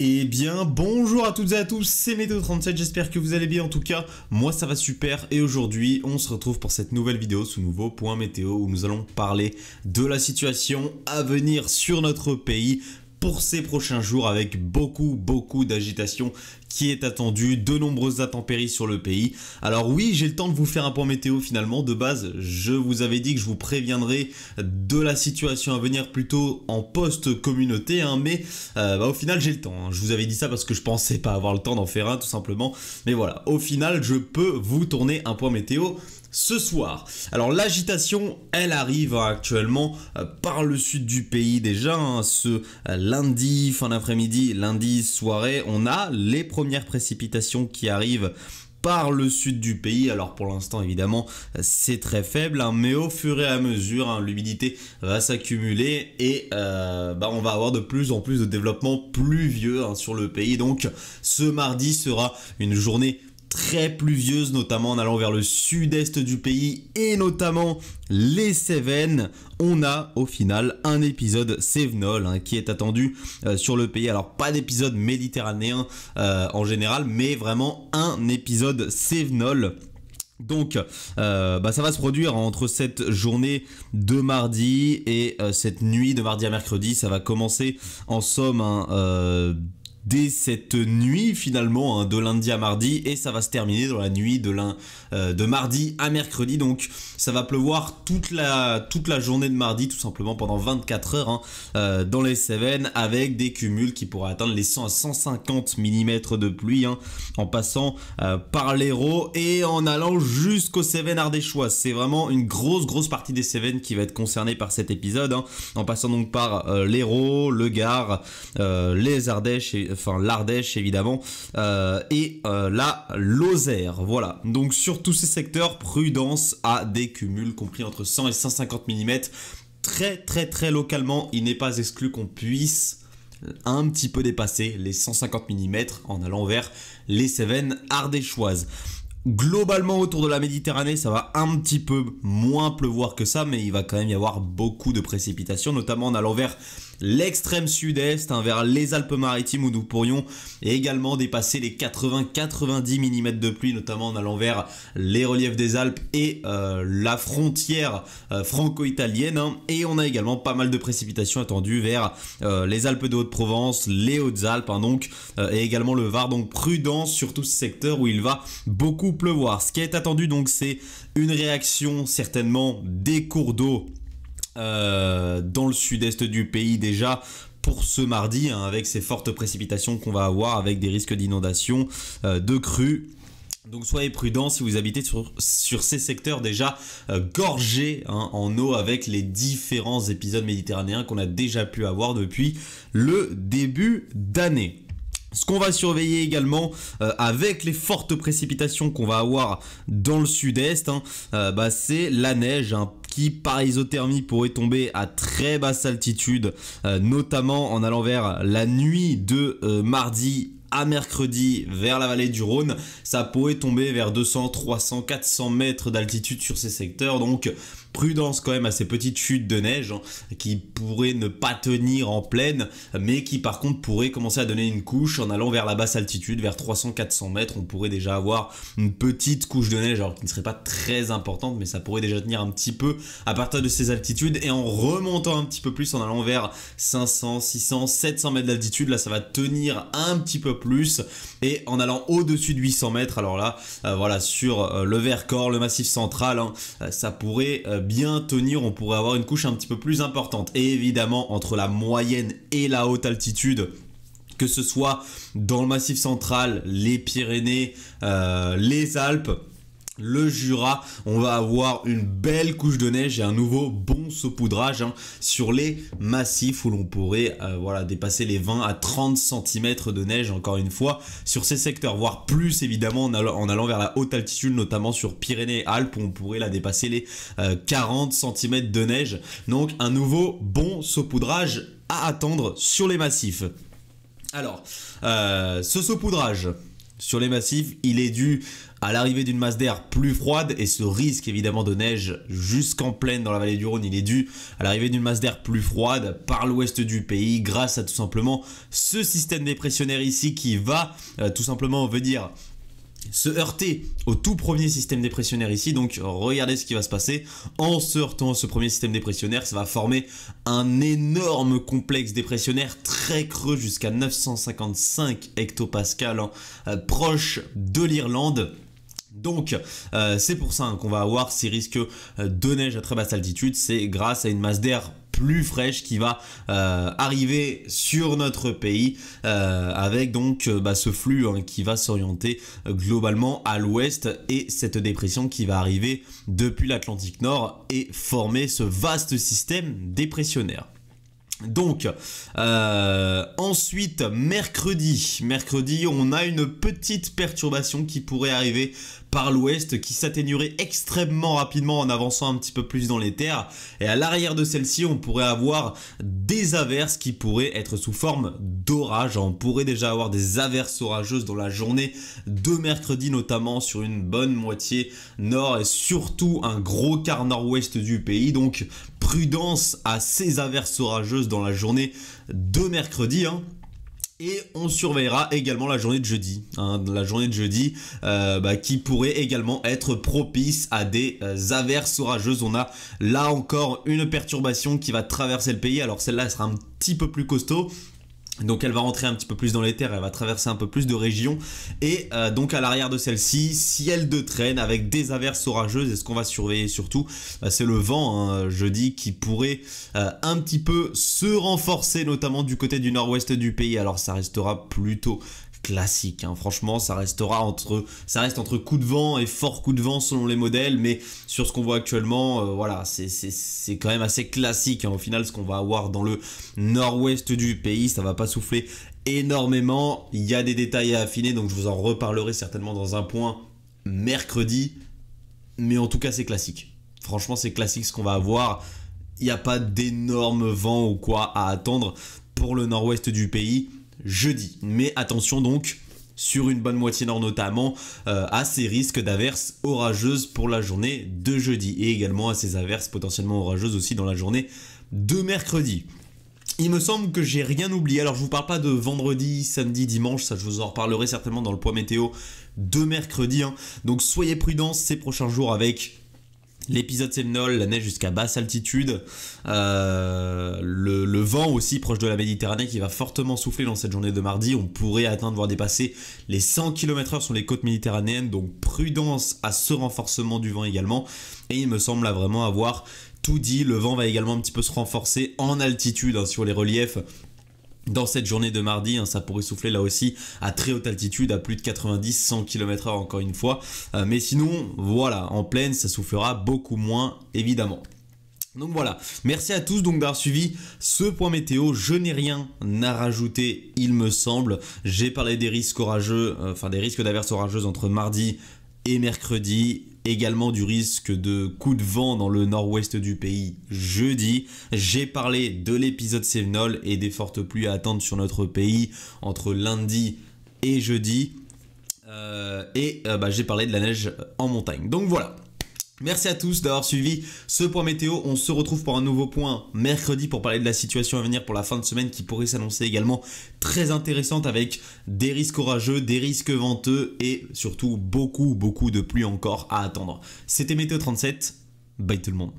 Eh bien, bonjour à toutes et à tous, c'est Météo37, j'espère que vous allez bien. En tout cas, moi ça va super et aujourd'hui, on se retrouve pour cette nouvelle vidéo, ce nouveau point météo où nous allons parler de la situation à venir sur notre pays pour ces prochains jours avec beaucoup d'agitation qui est attendue, de nombreuses intempéries sur le pays. Alors oui, j'ai le temps de vous faire un point météo finalement. De base, je vous avais dit que je vous préviendrai de la situation à venir plutôt en post-communauté, mais au final j'ai le temps. Je vous avais dit ça parce que je pensais pas avoir le temps d'en faire un tout simplement. Mais voilà, au final, je peux vous tourner un point météo ce soir. Alors l'agitation, elle arrive actuellement par le sud du pays déjà, ce lundi fin d'après-midi, lundi soirée, on a les premières précipitations qui arrivent par le sud du pays. Alors pour l'instant évidemment c'est très faible, mais au fur et à mesure l'humidité va s'accumuler et on va avoir de plus en plus de développement pluvieux sur le pays. Donc ce mardi sera une journée très pluvieuse, notamment en allant vers le sud-est du pays et notamment les Cévennes. On a au final un épisode cévenol qui est attendu sur le pays. Alors pas d'épisode méditerranéen en général, mais vraiment un épisode cévenol. Donc ça va se produire entre cette journée de mardi et cette nuit de mardi à mercredi. Ça va commencer en somme dès cette nuit finalement de lundi à mardi et ça va se terminer dans la nuit de mardi à mercredi. Donc ça va pleuvoir toute la journée de mardi tout simplement pendant 24 heures dans les Cévennes avec des cumuls qui pourraient atteindre les 100 à 150 mm de pluie en passant par l'Hérault et en allant jusqu'aux Cévennes ardéchoises. C'est vraiment une grosse partie des Cévennes qui va être concernée par cet épisode en passant donc par l'Hérault, le Gard, les Ardèches l'Ardèche évidemment et la Lozère. Voilà, donc sur tous ces secteurs, prudence à des cumuls compris entre 100 et 150 mm. Très localement, il n'est pas exclu qu'on puisse un petit peu dépasser les 150 mm en allant vers les Cévennes ardéchoises. Globalement autour de la Méditerranée, ça va un petit peu moins pleuvoir que ça, mais il va quand même y avoir beaucoup de précipitations, notamment en allant vers l'extrême sud-est, vers les Alpes-Maritimes où nous pourrions également dépasser les 80-90 mm de pluie, notamment en allant vers les reliefs des Alpes et la frontière franco-italienne. Et on a également pas mal de précipitations attendues vers les Alpes de Haute-Provence, les Hautes-Alpes, et également le Var. Donc prudence sur tous ces secteurs où il va beaucoup pleuvoir. Ce qui est attendu donc c'est une réaction certainement des cours d'eau dans le sud-est du pays déjà pour ce mardi avec ces fortes précipitations qu'on va avoir avec des risques d'inondation, de crues. Donc soyez prudents si vous habitez sur ces secteurs déjà gorgés en eau avec les différents épisodes méditerranéens qu'on a déjà pu avoir depuis le début d'année. Ce qu'on va surveiller également avec les fortes précipitations qu'on va avoir dans le sud-est, c'est la neige qui par isothermie pourrait tomber à très basse altitude, notamment en allant vers la nuit de mardi à mercredi vers la vallée du Rhône. Ça pourrait tomber vers 200, 300, 400 mètres d'altitude sur ces secteurs. Donc prudence quand même à ces petites chutes de neige qui pourraient ne pas tenir en plaine, mais qui par contre pourraient commencer à donner une couche en allant vers la basse altitude, vers 300-400 mètres. On pourrait déjà avoir une petite couche de neige, alors qui ne serait pas très importante, mais ça pourrait déjà tenir un petit peu à partir de ces altitudes. Et en remontant un petit peu plus, en allant vers 500, 600, 700 mètres d'altitude, là ça va tenir un petit peu plus. Et en allant au-dessus de 800 mètres, alors là, sur le Vercors, le Massif central, ça pourrait bien tenir, on pourrait avoir une couche un petit peu plus importante. Et évidemment, entre la moyenne et la haute altitude, que ce soit dans le Massif central, les Pyrénées, les Alpes, le Jura, on va avoir une belle couche de neige et un nouveau bon saupoudrage sur les massifs où l'on pourrait dépasser les 20 à 30 cm de neige encore une fois sur ces secteurs, voire plus évidemment en allant vers la haute altitude, notamment sur Pyrénées et Alpes où on pourrait dépasser les 40 cm de neige. Donc un nouveau bon saupoudrage à attendre sur les massifs. Alors, ce saupoudrage, sur les massifs, il est dû à l'arrivée d'une masse d'air plus froide et ce risque évidemment de neige jusqu'en plaine dans la vallée du Rhône, il est dû à l'arrivée d'une masse d'air plus froide par l'ouest du pays grâce à tout simplement ce système dépressionnaire ici qui va tout simplement venir se heurter au tout premier système dépressionnaire ici. Donc regardez ce qui va se passer en se heurtant à ce premier système dépressionnaire. Ça va former un énorme complexe dépressionnaire très creux jusqu'à 955 hectopascales, proche de l'Irlande. Donc c'est pour ça qu'on va avoir ces risques de neige à très basse altitude. C'est grâce à une masse d'air plus fraîche qui va arriver sur notre pays avec donc ce flux qui va s'orienter globalement à l'ouest et cette dépression qui va arriver depuis l'Atlantique Nord et former ce vaste système dépressionnaire. Donc ensuite mercredi on a une petite perturbation qui pourrait arriver par l'ouest qui s'atténuerait extrêmement rapidement en avançant un petit peu plus dans les terres et à l'arrière de celle-ci on pourrait avoir des averses qui pourraient être sous forme d'orage. On pourrait déjà avoir des averses orageuses dans la journée de mercredi notamment sur une bonne moitié nord et surtout un gros quart nord-ouest du pays. Donc prudence à ces averses orageuses dans la journée de mercredi. Et on surveillera également la journée de jeudi, la journée de jeudi qui pourrait également être propice à des averses orageuses. On a là encore une perturbation qui va traverser le pays. Alors celle-là, elle sera un petit peu plus costaud. Donc elle va rentrer un petit peu plus dans les terres, elle va traverser un peu plus de régions et donc à l'arrière de celle-ci, ciel de traîne avec des averses orageuses. Et ce qu'on va surveiller surtout, c'est le vent jeudi qui pourrait un petit peu se renforcer notamment du côté du nord-ouest du pays. Alors ça restera plutôt classique, franchement ça reste entre coups de vent et fort coups de vent selon les modèles, mais sur ce qu'on voit actuellement voilà c'est quand même assez classique au final. Ce qu'on va avoir dans le nord-ouest du pays, ça va pas souffler énormément, il y a des détails à affiner donc je vous en reparlerai certainement dans un point mercredi, mais en tout cas c'est classique, franchement c'est classique ce qu'on va avoir. Il n'y a pas d'énormes vents ou quoi à attendre pour le nord-ouest du pays jeudi, mais attention donc sur une bonne moitié nord notamment à ces risques d'averses orageuses pour la journée de jeudi et également à ces averses potentiellement orageuses aussi dans la journée de mercredi. Il me semble que j'ai rien oublié. Alors je vous parle pas de vendredi, samedi, dimanche, ça je vous en reparlerai certainement dans le point météo de mercredi. Donc soyez prudents ces prochains jours avec l'épisode séminole, la neige jusqu'à basse altitude, le vent aussi proche de la Méditerranée qui va fortement souffler dans cette journée de mardi. On pourrait atteindre, voire dépasser les 100 km/h sur les côtes méditerranéennes, donc prudence à ce renforcement du vent également. Et il me semble là vraiment avoir tout dit, le vent va également un petit peu se renforcer en altitude sur les reliefs. Dans cette journée de mardi, ça pourrait souffler là aussi à très haute altitude, à plus de 90-100 km/h encore une fois. Mais sinon, voilà, en plaine, ça soufflera beaucoup moins évidemment. Donc voilà, merci à tous donc d'avoir suivi ce point météo. Je n'ai rien à rajouter, il me semble. J'ai parlé des risques orageux, des risques d'averses orageuses entre mardi et mercredi. Également du risque de coups de vent dans le nord-ouest du pays jeudi. J'ai parlé de l'épisode séminole et des fortes pluies à attendre sur notre pays entre lundi et jeudi. J'ai parlé de la neige en montagne. Donc voilà. Merci à tous d'avoir suivi ce point météo. On se retrouve pour un nouveau point mercredi pour parler de la situation à venir pour la fin de semaine qui pourrait s'annoncer également très intéressante avec des risques orageux, des risques venteux et surtout beaucoup de pluie encore à attendre. C'était Météo 37. Bye tout le monde.